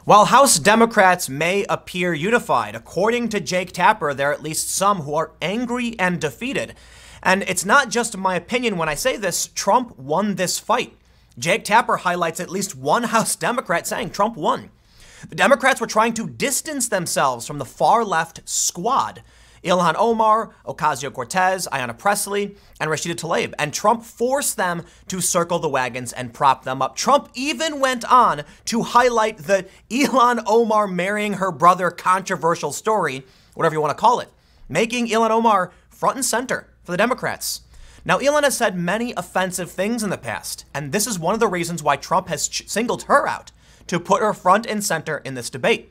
While House Democrats may appear unified, according to Jake Tapper, there are at least some who are angry and defeated. And it's not just my opinion when I say this, Trump won this fight. Jake Tapper highlights at least one House Democrat saying Trump won. The Democrats were trying to distance themselves from the far-left squad, Ilhan Omar, Ocasio-Cortez, Ayanna Pressley, and Rashida Tlaib, and Trump forced them to circle the wagons and prop them up. Trump even went on to highlight the Ilhan Omar marrying her brother controversial story, whatever you want to call it, making Ilhan Omar front and center for the Democrats. Now, Ilhan has said many offensive things in the past, and this is one of the reasons why Trump has singled her out to put her front and center in this debate.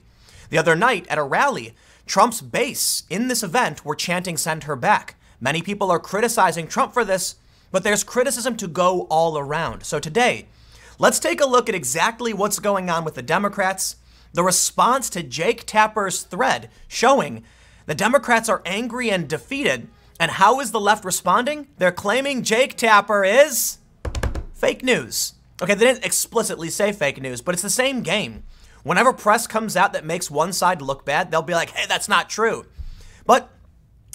The other night at a rally, Trump's base in this event were chanting "send her back." Many people are criticizing Trump for this, but there's criticism to go all around. So today, let's take a look at exactly what's going on with the Democrats, the response to Jake Tapper's thread showing the Democrats are angry and defeated, and how is the left responding? They're claiming Jake Tapper is fake news. Okay, they didn't explicitly say fake news, but it's the same game. Whenever press comes out that makes one side look bad, they'll be like, hey, that's not true. But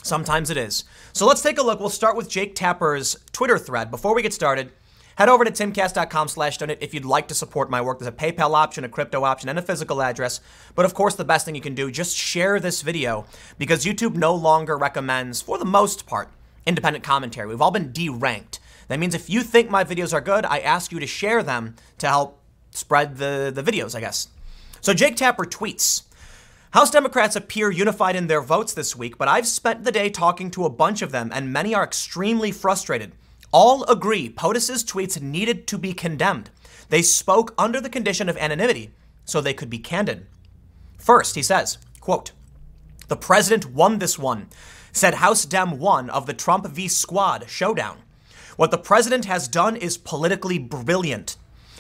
sometimes it is. So let's take a look. We'll start with Jake Tapper's Twitter thread. Before we get started, head over to timcast.com/donate if you'd like to support my work. There's a PayPal option, a crypto option, and a physical address. But of course, the best thing you can do, just share this video because YouTube no longer recommends, for the most part, independent commentary. We've all been deranked. That means if you think my videos are good, I ask you to share them to help spread the videos, I guess. So Jake Tapper tweets, House Democrats appear unified in their votes this week, but I've spent the day talking to a bunch of them, and many are extremely frustrated. All agree POTUS's tweets needed to be condemned. They spoke under the condition of anonymity, so they could be candid. First, he says, quote, the president won this one, said House Dem 1 of the Trump v. Squad showdown. What the president has done is politically brilliant.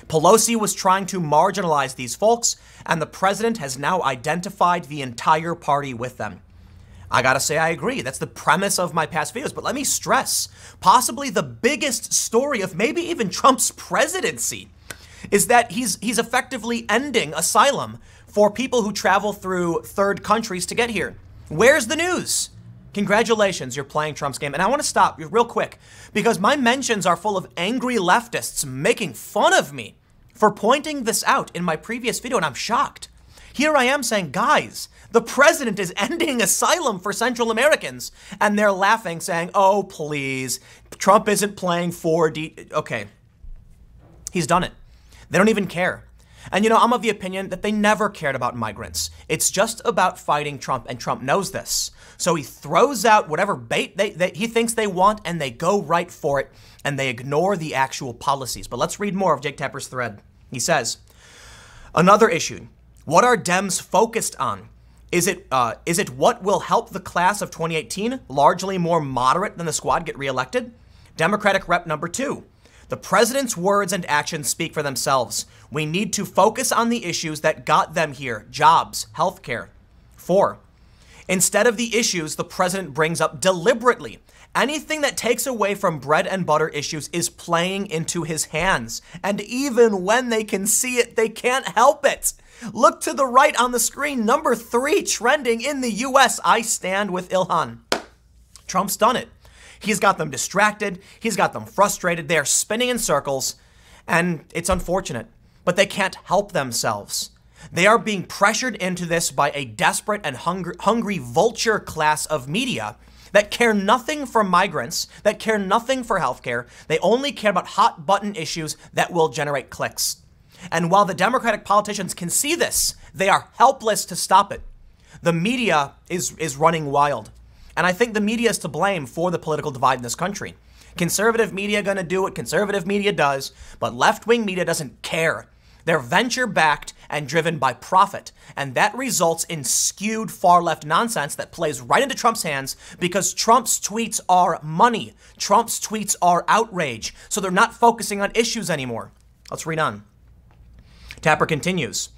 Pelosi was trying to marginalize these folks, and the president has now identified the entire party with them. I gotta say, I agree. That's the premise of my past videos. But let me stress, possibly the biggest story of maybe even Trump's presidency is that he's effectively ending asylum for people who travel through third countries to get here. Where's the news? Congratulations, you're playing Trump's game. And I want to stop real quick because my mentions are full of angry leftists making fun of me for pointing this out in my previous video, and I'm shocked. Here I am saying, guys, the president is ending asylum for Central Americans, and they're laughing, saying, oh, please, Trump isn't playing 4D. Okay, he's done it. They don't even care. And you know, I'm of the opinion that they never cared about migrants. It's just about fighting Trump, and Trump knows this. So he throws out whatever bait he thinks they want, and they go right for it, and they ignore the actual policies. But let's read more of Jake Tapper's thread. He says, another issue. What are Dems focused on? Is it what will help the class of 2018, largely more moderate than the squad, get reelected? Democratic Rep number 2. The president's words and actions speak for themselves. We need to focus on the issues that got them here, jobs, healthcare. 4. Instead of the issues the president brings up deliberately, anything that takes away from bread and butter issues is playing into his hands. And even when they can see it, they can't help it. Look to the right on the screen, number 3 trending in the US. I stand with Ilhan. Trump's done it. He's got them distracted. He's got them frustrated. They're spinning in circles, and it's unfortunate, but they can't help themselves. They are being pressured into this by a desperate and hungry vulture class of media that care nothing for migrants, that care nothing for healthcare. They only care about hot button issues that will generate clicks. And while the Democratic politicians can see this, they are helpless to stop it. The media is running wild. And I think the media is to blame for the political divide in this country. Conservative media gonna do what conservative media does, but left-wing media doesn't care. They're venture-backed and driven by profit, and that results in skewed far-left nonsense that plays right into Trump's hands because Trump's tweets are money. Trump's tweets are outrage, so they're not focusing on issues anymore. Let's read on. Tapper continues.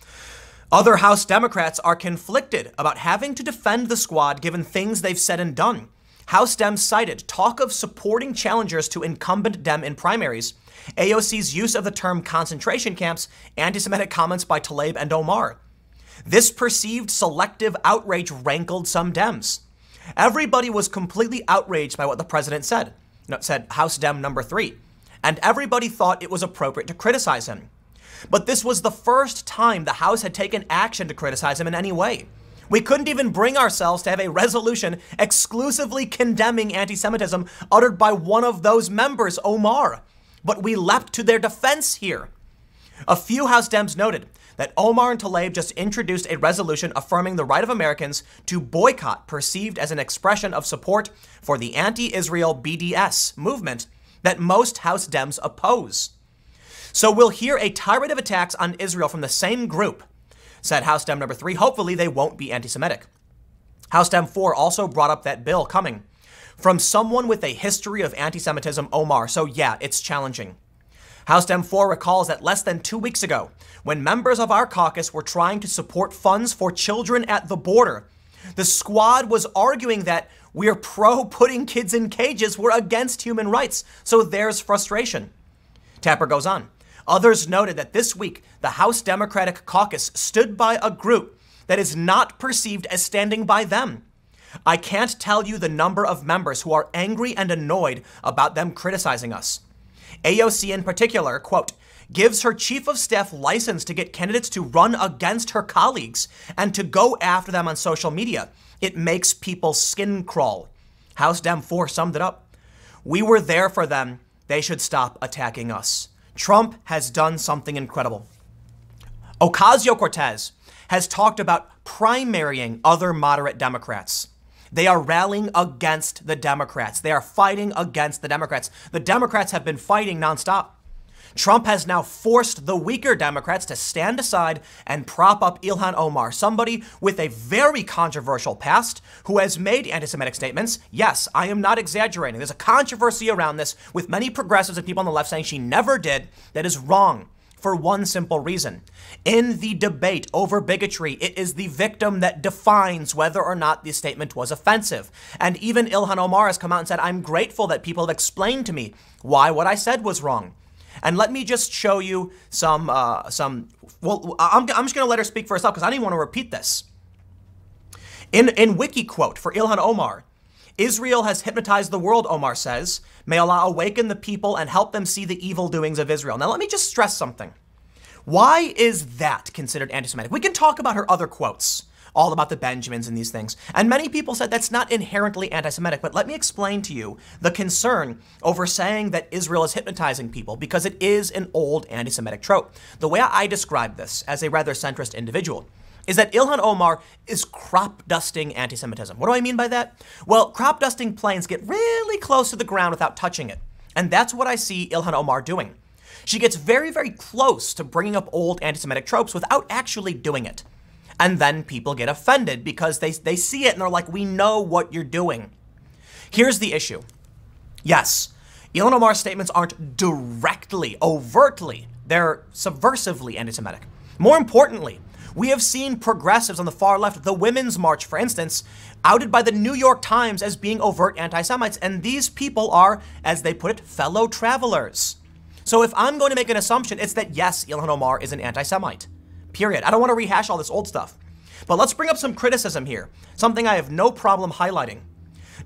Other House Democrats are conflicted about having to defend the squad given things they've said and done. House Dems cited talk of supporting challengers to incumbent Dem in primaries, AOC's use of the term concentration camps, anti-Semitic comments by Tlaib and Omar. This perceived selective outrage rankled some Dems. Everybody was completely outraged by what the president said. Said House Dem number 3. And everybody thought it was appropriate to criticize him. But this was the first time the House had taken action to criticize him in any way. We couldn't even bring ourselves to have a resolution exclusively condemning anti-Semitism uttered by one of those members, Omar. But we leapt to their defense here. A few House Dems noted that Omar and Tlaib just introduced a resolution affirming the right of Americans to boycott, perceived as an expression of support for the anti-Israel BDS movement that most House Dems oppose. So we'll hear a tirade of attacks on Israel from the same group, said House Dem number 3. Hopefully they won't be anti-Semitic. House Dem 4 also brought up that bill coming from someone with a history of anti-Semitism, Omar. So yeah, it's challenging. House Dem 4 recalls that less than 2 weeks ago, when members of our caucus were trying to support funds for children at the border, the squad was arguing that we're pro putting kids in cages, we're against human rights. So there's frustration. Tapper goes on. Others noted that this week, the House Democratic Caucus stood by a group that is not perceived as standing by them. I can't tell you the number of members who are angry and annoyed about them criticizing us. AOC in particular, quote, gives her chief of staff license to get candidates to run against her colleagues and to go after them on social media. It makes people's skin crawl. House Dem 4 summed it up. We were there for them. They should stop attacking us. Trump has done something incredible. Ocasio-Cortez has talked about primarying other moderate Democrats. They are rallying against the Democrats. They are fighting against the Democrats. The Democrats have been fighting nonstop. Trump has now forced the weaker Democrats to stand aside and prop up Ilhan Omar, somebody with a very controversial past who has made anti-Semitic statements. Yes, I am not exaggerating. There's a controversy around this with many progressives and people on the left saying she never did. That is wrong for one simple reason. In the debate over bigotry, it is the victim that defines whether or not the statement was offensive. And even Ilhan Omar has come out and said, I'm grateful that people have explained to me why what I said was wrong. And let me just show you I'm just going to let her speak for herself because I don't even want to repeat this. In wiki quote for Ilhan Omar, Israel has hypnotized the world, Omar says. May Allah awaken the people and help them see the evil doings of Israel. Now, let me just stress something. Why is that considered anti-Semitic? We can talk about her other quotes, all about the Benjamins and these things. And many people said that's not inherently anti-Semitic, but let me explain to you the concern over saying that Israel is hypnotizing people, because it is an old anti-Semitic trope. The way I describe this as a rather centrist individual is that Ilhan Omar is crop dusting anti-Semitism. What do I mean by that? Well, crop dusting planes get really close to the ground without touching it. And that's what I see Ilhan Omar doing. She gets very, very close to bringing up old anti-Semitic tropes without actually doing it. And then people get offended because they see it and they're like, we know what you're doing. Here's the issue. Yes, Ilhan Omar's statements aren't directly, overtly, they're subversively anti-Semitic. More importantly, we have seen progressives on the far left, the Women's March, for instance, outed by the New York Times as being overt anti-Semites. And these people are, as they put it, fellow travelers. So if I'm going to make an assumption, it's that yes, Ilhan Omar is an anti-Semite. Period. I don't want to rehash all this old stuff. But let's bring up some criticism here, something I have no problem highlighting.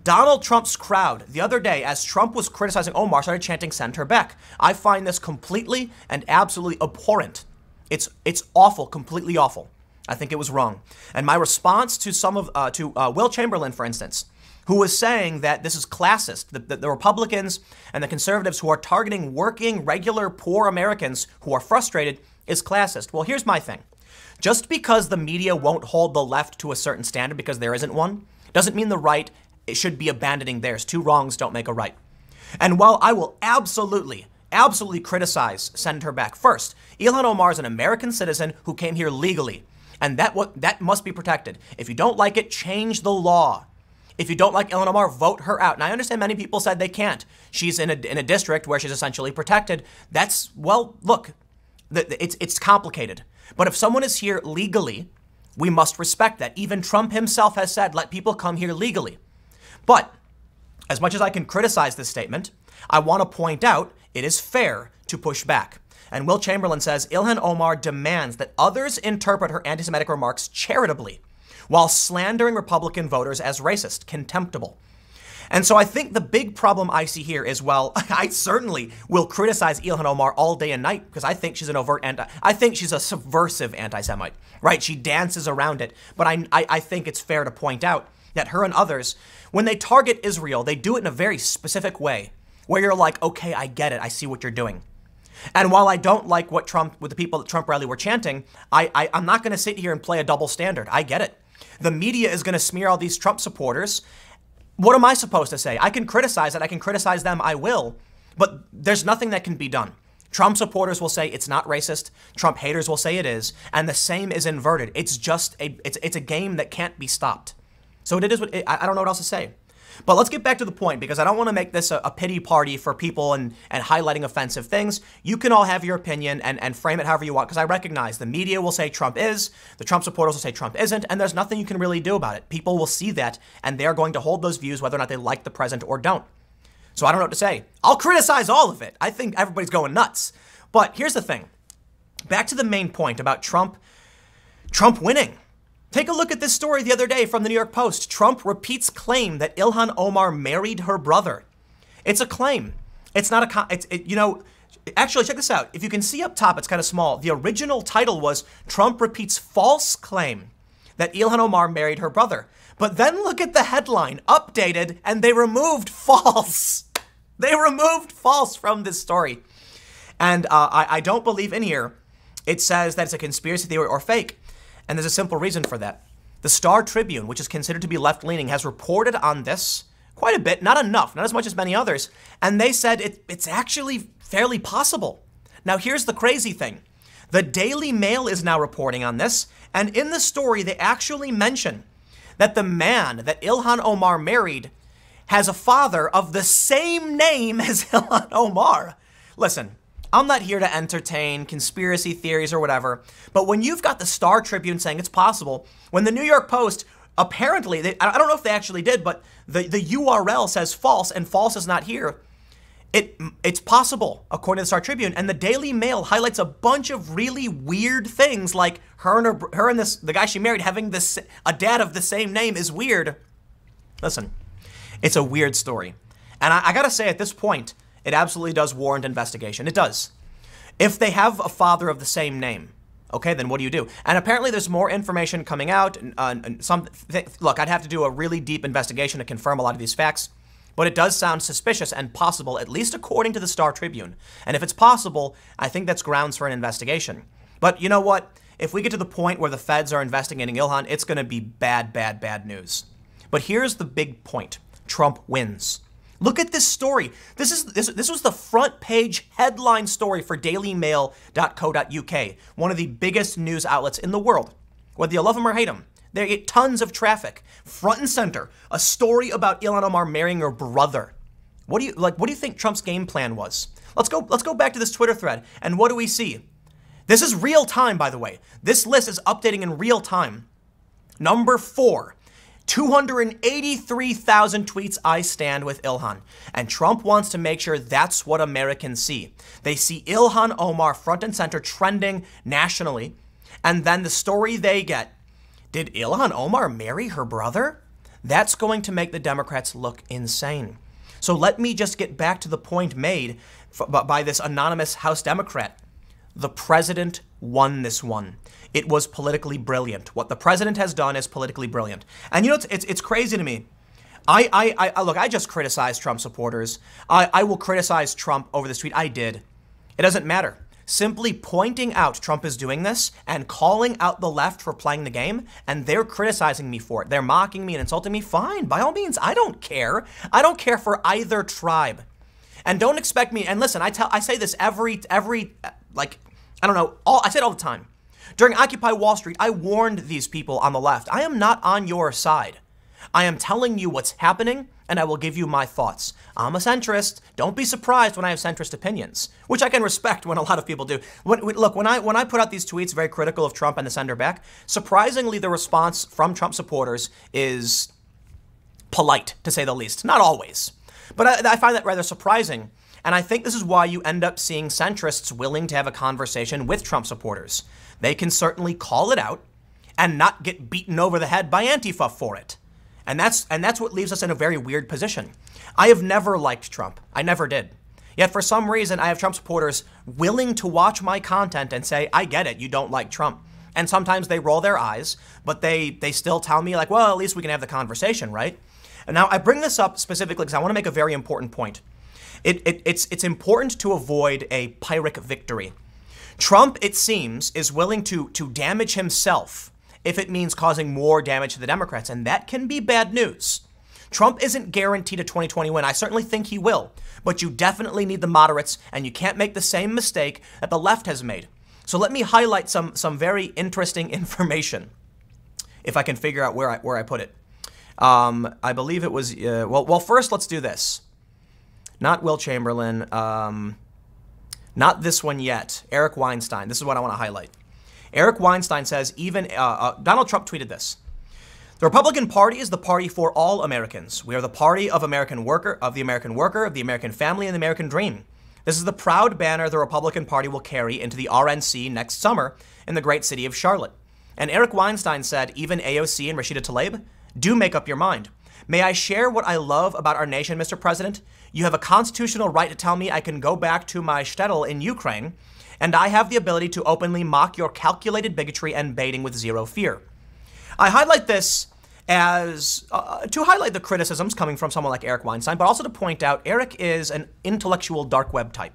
Donald Trump's crowd the other day, as Trump was criticizing Omar, started chanting, send her back. I find this completely and absolutely abhorrent. It's awful, completely awful. I think it was wrong. And my response to Will Chamberlain, for instance, who was saying that this is classist, the Republicans and the conservatives who are targeting working, regular, poor Americans who are frustrated is classist. Well, here's my thing. Just because the media won't hold the left to a certain standard because there isn't one, doesn't mean the right should be abandoning theirs. Two wrongs don't make a right. And while I will absolutely criticize send her back first, Ilhan Omar is an American citizen who came here legally, and that must be protected. If you don't like it, change the law. If you don't like Ilhan Omar, vote her out. And I understand many people said they can't. She's in a district where she's essentially protected. That's, well, look, it's complicated. But if someone is here legally, we must respect that. Even Trump himself has said, let people come here legally. But as much as I can criticize this statement, I want to point out it is fair to push back. And Will Chamberlain says, Ilhan Omar demands that others interpret her anti-Semitic remarks charitably, while slandering Republican voters as racist, contemptible. And so I think the big problem I see here is, well, I certainly will criticize Ilhan Omar all day and night because I think she's an overt I think she's a subversive anti-Semite, right? She dances around it. But I think it's fair to point out that her and others, when they target Israel, they do it in a very specific way where you're like, okay, I get it. I see what you're doing. And while I don't like what the people at Trump rally were chanting, I'm not going to sit here and play a double standard. I get it. The media is going to smear all these Trump supporters. What am I supposed to say? I can criticize it. I can criticize them. I will. But there's nothing that can be done. Trump supporters will say it's not racist. Trump haters will say it is. And the same is inverted. It's just it's a game that can't be stopped. So it is what I don't know what else to say. But let's get back to the point, because I don't want to make this a pity party for people and highlighting offensive things. You can all have your opinion and frame it however you want, because I recognize the media will say Trump is, the Trump supporters will say Trump isn't, and there's nothing you can really do about it. People will see that, and they're going to hold those views whether or not they like the president or don't. So I don't know what to say. I'll criticize all of it. I think everybody's going nuts. But here's the thing. Back to the main point about Trump winning. Take a look at this story the other day from the New York Post. Trump repeats claim that Ilhan Omar married her brother. It's a claim. It's not actually, check this out. If you can see up top, it's kind of small. The original title was Trump repeats false claim that Ilhan Omar married her brother. But then look at the headline, updated, and they removed false. They removed false from this story. And I don't believe in here it says that it's a conspiracy theory or fake. And there's a simple reason for that. The Star Tribune, which is considered to be left-leaning, has reported on this quite a bit, not enough, not as much as many others, and they said it's actually fairly possible. Now, here's the crazy thing. The Daily Mail is now reporting on this, and in the story, they actually mention that the man that Ilhan Omar married has a father of the same name as Ilhan Omar. Listen, I'm not here to entertain conspiracy theories or whatever, but when you've got the Star Tribune saying it's possible, when the New York Post apparently, I don't know if they actually did, but the URL says false and false is not here, it's possible, according to the Star Tribune, and the Daily Mail highlights a bunch of really weird things like her and the guy she married having a dad of the same name is weird. Listen, it's a weird story. And I gotta say at this point, it absolutely does warrant investigation. It does. If they have a father of the same name, okay, then what do you do? And apparently there's more information coming out. Look, I'd have to do a really deep investigation to confirm a lot of these facts, but it does sound suspicious and possible, at least according to the Star Tribune. And if it's possible, I think that's grounds for an investigation. But you know what? If we get to the point where the feds are investigating Ilhan, it's going to be bad, bad, bad news. But here's the big point. Trump wins. Look at this story. This was the front page headline story for dailymail.co.uk, one of the biggest news outlets in the world. Whether you love them or hate them, they get tons of traffic. Front and center, a story about Ilhan Omar marrying her brother. What do you think Trump's game plan was? Let's go back to this Twitter thread, and what do we see? This is real time, by the way. This list is updating in real time. Number 4. 283,000 tweets, I stand with Ilhan. And Trump wants to make sure that's what Americans see. They see Ilhan Omar front and center trending nationally. And then the story they get, did Ilhan Omar marry her brother? That's going to make the Democrats look insane. So let me just get back to the point made by this anonymous House Democrat. The president won this one. It was politically brilliant. What the president has done is politically brilliant. And you know, it's crazy to me. Look, I just criticized Trump supporters. I will criticize Trump over this tweet. I did. It doesn't matter. Simply pointing out Trump is doing this and calling out the left for playing the game, and they're criticizing me for it. They're mocking me and insulting me. Fine, by all means, I don't care. I don't care for either tribe. And don't expect me, and listen, I say this every like, I don't know, I say it all the time. During Occupy Wall Street, I warned these people on the left. I am not on your side. I am telling you what's happening, and I will give you my thoughts. I'm a centrist. Don't be surprised when I have centrist opinions, which I can respect when a lot of people do. Look, when I put out these tweets very critical of Trump and the sender back, surprisingly, the response from Trump supporters is polite, to say the least. Not always. But I find that rather surprising. And I think this is why you end up seeing centrists willing to have a conversation with Trump supporters. They can certainly call it out and not get beaten over the head by Antifa for it. And that's what leaves us in a very weird position. I have never liked Trump. I never did. Yet for some reason, I have Trump supporters willing to watch my content and say, I get it, you don't like Trump. And sometimes they roll their eyes, but they still tell me like, well, at least we can have the conversation, right? And now I bring this up specifically because I want to make a very important point. It's important to avoid a Pyrrhic victory. Trump, it seems, is willing to damage himself if it means causing more damage to the Democrats, and that can be bad news. Trump isn't guaranteed a 2020 win. I certainly think he will, but you definitely need the moderates, and you can't make the same mistake that the left has made. So let me highlight some very interesting information, if I can figure out where I put it. I believe it was, well, first let's do this. Not Will Chamberlain, not this one yet, Eric Weinstein. This is what I want to highlight. Eric Weinstein says even, Donald Trump tweeted this. The Republican Party is the party for all Americans. We are the party of the American worker, of the American family, and the American dream. This is the proud banner the Republican Party will carry into the RNC next summer in the great city of Charlotte. And Eric Weinstein said, even AOC and Rashida Tlaib, do make up your mind. May I share what I love about our nation, Mr. President? You have a constitutional right to tell me I can go back to my shtetl in Ukraine, and I have the ability to openly mock your calculated bigotry and baiting with zero fear. I highlight this as to highlight the criticisms coming from someone like Eric Weinstein, but also to point out Eric is an intellectual dark web type.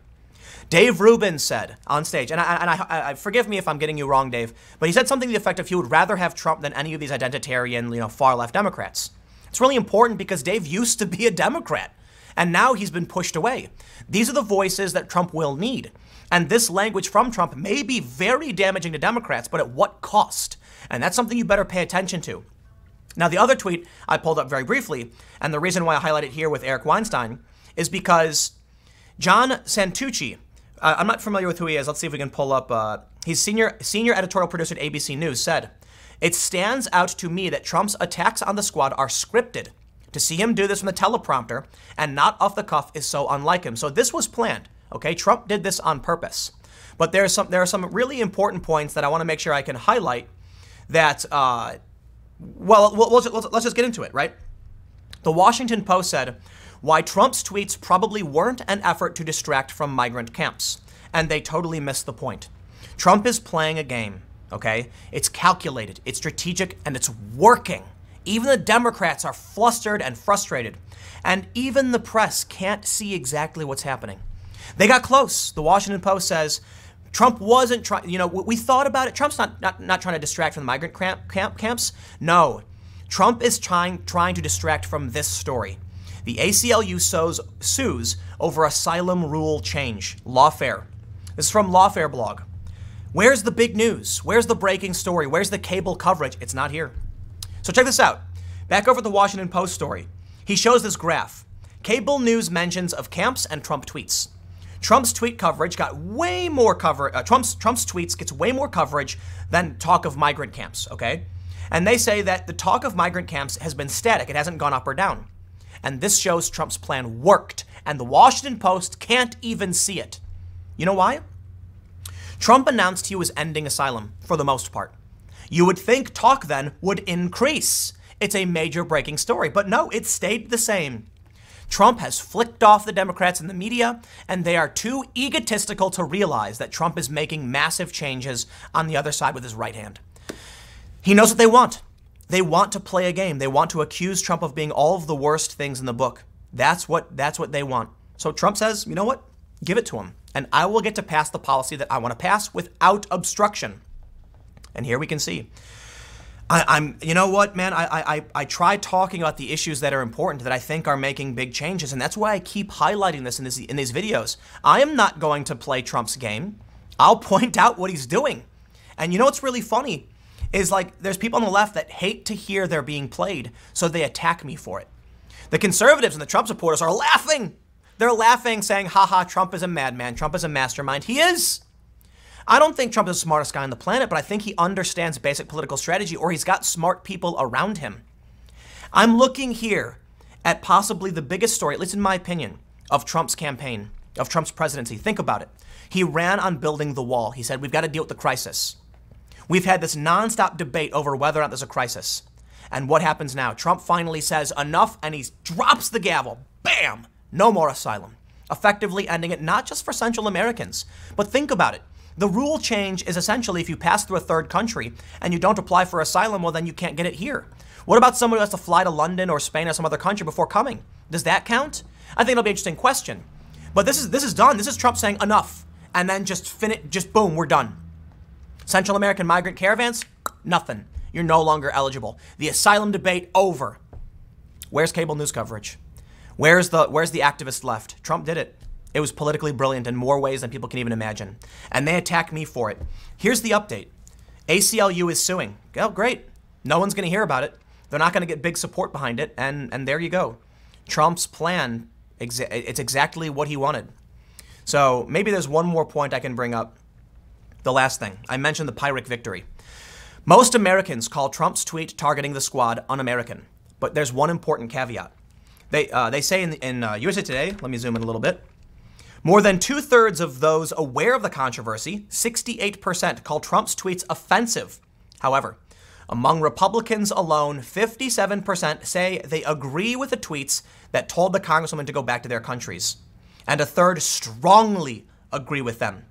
Dave Rubin said on stage, and I forgive me if I'm getting you wrong, Dave, but he said something to the effect of he would rather have Trump than any of these identitarian, far left Democrats. It's really important because Dave used to be a Democrat, and now he's been pushed away. These are the voices that Trump will need. And this language from Trump may be very damaging to Democrats, but at what cost? And that's something you better pay attention to. Now, the other tweet I pulled up very briefly, and the reason why I highlight it here with Eric Weinstein is because John Santucci, I'm not familiar with who he is. Let's see if we can pull up. He's senior editorial producer at ABC News, said, "It stands out to me that Trump's attacks on the squad are scripted. To see him do this from the teleprompter and not off the cuff is so unlike him." So this was planned. Okay, Trump did this on purpose. But there are some really important points that I want to make sure I can highlight that, let's just get into it, right? The Washington Post said, why Trump's tweets probably weren't an effort to distract from migrant camps. And they totally missed the point. Trump is playing a game, okay? It's calculated, it's strategic, and it's working. Even the Democrats are flustered and frustrated. And even the press can't see exactly what's happening. They got close. The Washington Post says Trump wasn't trying, we thought about it. Trump's not trying to distract from the migrant camps. No, Trump is trying to distract from this story. The ACLU sues over asylum rule change. Lawfare. This is from Lawfare blog. Where's the big news? Where's the breaking story? Where's the cable coverage? It's not here. So check this out. Back over at the Washington Post story. He shows this graph. Cable news mentions of camps and Trump tweets. Trump's tweet coverage got way more coverage. Trump's tweets gets way more coverage than talk of migrant camps, okay? And they say that the talk of migrant camps has been static. It hasn't gone up or down. And this shows Trump's plan worked. And the Washington Post can't even see it. You know why? Trump announced he was ending asylum for the most part. You would think talk then would increase. It's a major breaking story, but no, it stayed the same. Trump has flicked off the Democrats in the media, and they are too egotistical to realize that Trump is making massive changes on the other side with his right hand. He knows what they want. They want to play a game. They want to accuse Trump of being all of the worst things in the book. That's what they want. So Trump says, you know what? Give it to him, and I will get to pass the policy that I want to pass without obstruction. And here we can see. You know what, man? I try talking about the issues that are important that I think are making big changes, and that's why I keep highlighting this in these videos. I am not going to play Trump's game. I'll point out what he's doing. And you know what's really funny is there's people on the left that hate to hear they're being played, so they attack me for it. The conservatives and the Trump supporters are laughing. They're laughing, saying, haha, Trump is a madman. Trump is a mastermind. He is. I don't think Trump is the smartest guy on the planet, but I think he understands basic political strategy, or he's got smart people around him. I'm looking here at possibly the biggest story, at least in my opinion, of Trump's campaign. of Trump's presidency. Think about it. He ran on building the wall. He said, we've got to deal with the crisis. We've had this nonstop debate over whether or not there's a crisis. And what happens now? Trump finally says enough, and he drops the gavel. Bam! No more asylum. Effectively ending it not just for Central Americans, but think about it. The rule change is essentially if you pass through a third country and you don't apply for asylum, well, then you can't get it here. What about someone who has to fly to London or Spain or some other country before coming? Does that count? I think it'll be an interesting question. But this is done. This is Trump saying enough, and then just boom, we're done. Central American migrant caravans, nothing. You're no longer eligible. The asylum debate over. Where's cable news coverage? Where's the activist left? Trump did it. It was politically brilliant in more ways than people can even imagine. And they attack me for it. Here's the update. ACLU is suing. Oh, great. No one's going to hear about it. They're not going to get big support behind it. And there you go. Trump's plan, it's exactly what he wanted. So maybe there's one more point I can bring up. The last thing. I mentioned the Pyrrhic victory. Most Americans call Trump's tweet targeting the squad un-American. But there's one important caveat. They say in USA Today, let me zoom in a little bit, more than 2/3 of those aware of the controversy, 68%, call Trump's tweets offensive. However, among Republicans alone, 57% say they agree with the tweets that told the congresswoman to go back to their countries. And a third strongly agree with them.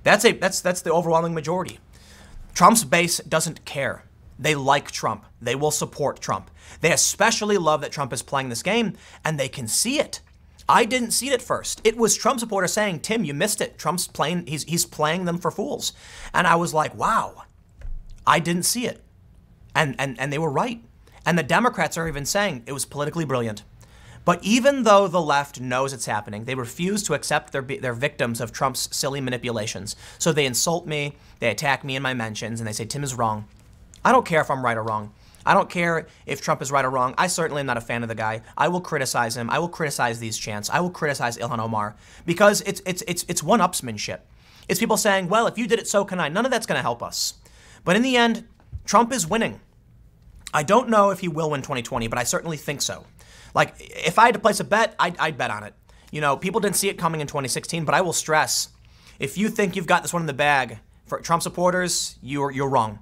That's the overwhelming majority. Trump's base doesn't care. They like Trump. They will support Trump. They especially love that Trump is playing this game, and they can see it. I didn't see it at first. It was Trump supporters saying, Tim, you missed it. Trump's playing, he's playing them for fools. And I was like, wow, I didn't see it. And they were right. And the Democrats are even saying it was politically brilliant. But even though the left knows it's happening, they refuse to accept they're victims of Trump's silly manipulations. So they insult me, they attack me in my mentions, and they say Tim is wrong. I don't care if I'm right or wrong. I don't care if Trump is right or wrong. I certainly am not a fan of the guy. I will criticize him. I will criticize these chants. I will criticize Ilhan Omar because it's one-upsmanship. It's people saying, well, if you did it, so can I. None of that's going to help us. But in the end, Trump is winning. I don't know if he will win 2020, but I certainly think so. Like, if I had to place a bet, I'd bet on it. You know, people didn't see it coming in 2016, but I will stress, if you think you've got this one in the bag for Trump supporters, you're wrong.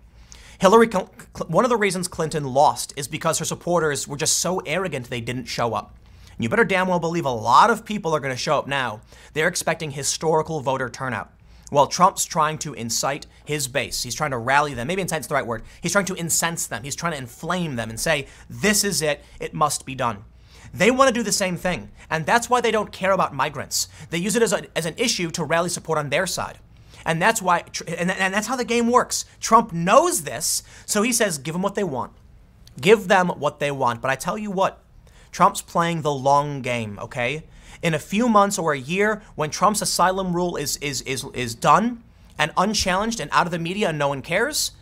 One of the reasons Clinton lost is because her supporters were just so arrogant they didn't show up. And you better damn well believe a lot of people are going to show up now. They're expecting historical voter turnout. Well, Trump's trying to incite his base. He's trying to rally them. Maybe incite's the right word. He's trying to incense them. He's trying to inflame them and say, this is it. It must be done. They want to do the same thing. And that's why they don't care about migrants. They use it as an issue to rally support on their side. And that's why, and that's how the game works. Trump knows this, so he says, give them what they want. Give them what they want. But I tell you what, Trump's playing the long game, okay? In a few months or a year, when Trump's asylum rule is done and unchallenged and out of the media and no one cares,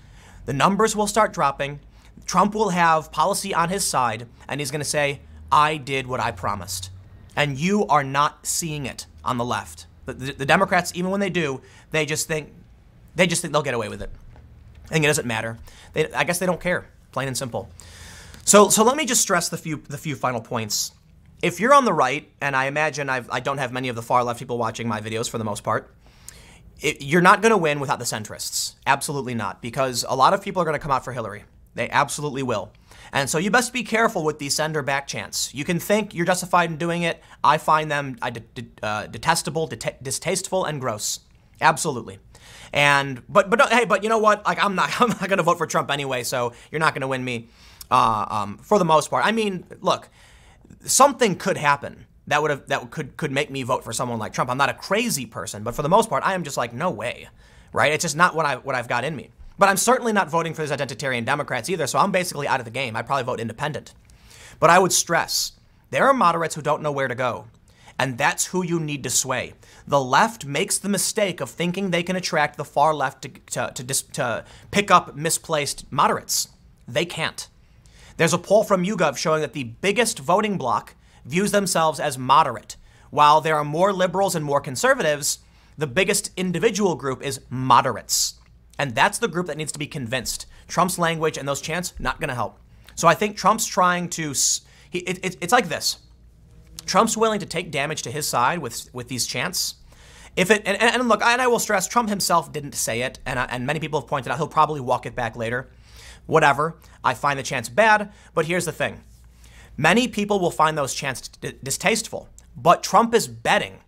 the numbers will start dropping. Trump will have policy on his side, and he's going to say, I did what I promised. And you are not seeing it on the left. The Democrats, even when they do, they just think they'll get away with it. I think it doesn't matter. I guess they don't care, plain and simple. So let me just stress the few final points. If you're on the right, and I imagine I don't have many of the far left people watching my videos for the most part, you're not going to win without the centrists. Absolutely not, because a lot of people are going to come out for Hillary. They absolutely will. And so you best be careful with these send her back chants. You can think you're justified in doing it. I find them detestable, distasteful, and gross. Absolutely. But you know what? Like I'm not going to vote for Trump anyway. So you're not going to win me for the most part. I mean, look, something could happen that could make me vote for someone like Trump. I'm not a crazy person, but for the most part, I am just like no way, right? It's just not what I've got in me. But I'm certainly not voting for these identitarian Democrats either, so I'm basically out of the game. I'd probably vote independent. But I would stress, there are moderates who don't know where to go, and that's who you need to sway. The left makes the mistake of thinking they can attract the far left to pick up misplaced moderates. They can't. There's a poll from YouGov showing that the biggest voting bloc views themselves as moderate. While there are more liberals and more conservatives, the biggest individual group is moderates. And that's the group that needs to be convinced. Trump's language and those chants, not going to help. So I think Trump's trying to, it's like this. Trump's willing to take damage to his side with these chants. If it and look, and I will stress, Trump himself didn't say it, and many people have pointed out he'll probably walk it back later. Whatever. I find the chants bad, but here's the thing. Many people will find those chants distasteful, but Trump is betting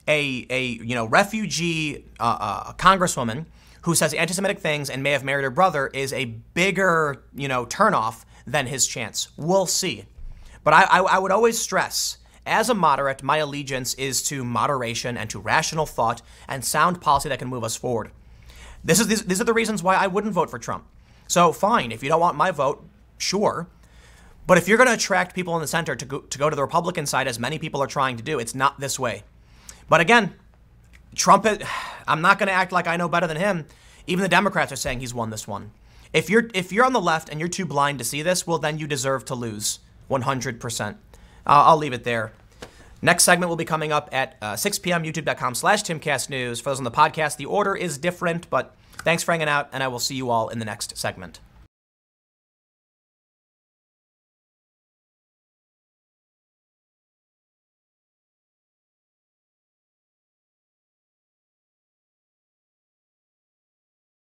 a refugee congresswoman who says anti-Semitic things and may have married her brother is a bigger, turnoff than his chants. We'll see. But I would always stress, as a moderate, my allegiance is to moderation and to rational thought and sound policy that can move us forward. These are the reasons why I wouldn't vote for Trump. So fine, if you don't want my vote, sure. But if you're going to attract people in the center to go to the Republican side, as many people are trying to do, it's not this way. But again, Trump, I'm not going to act like I know better than him. Even the Democrats are saying he's won this one. If you're on the left and you're too blind to see this, well, then you deserve to lose 100%. I'll leave it there. Next segment will be coming up at 6 p.m. youtube.com/TimCastNews. For those on the podcast, the order is different, but thanks for hanging out, and I will see you all in the next segment.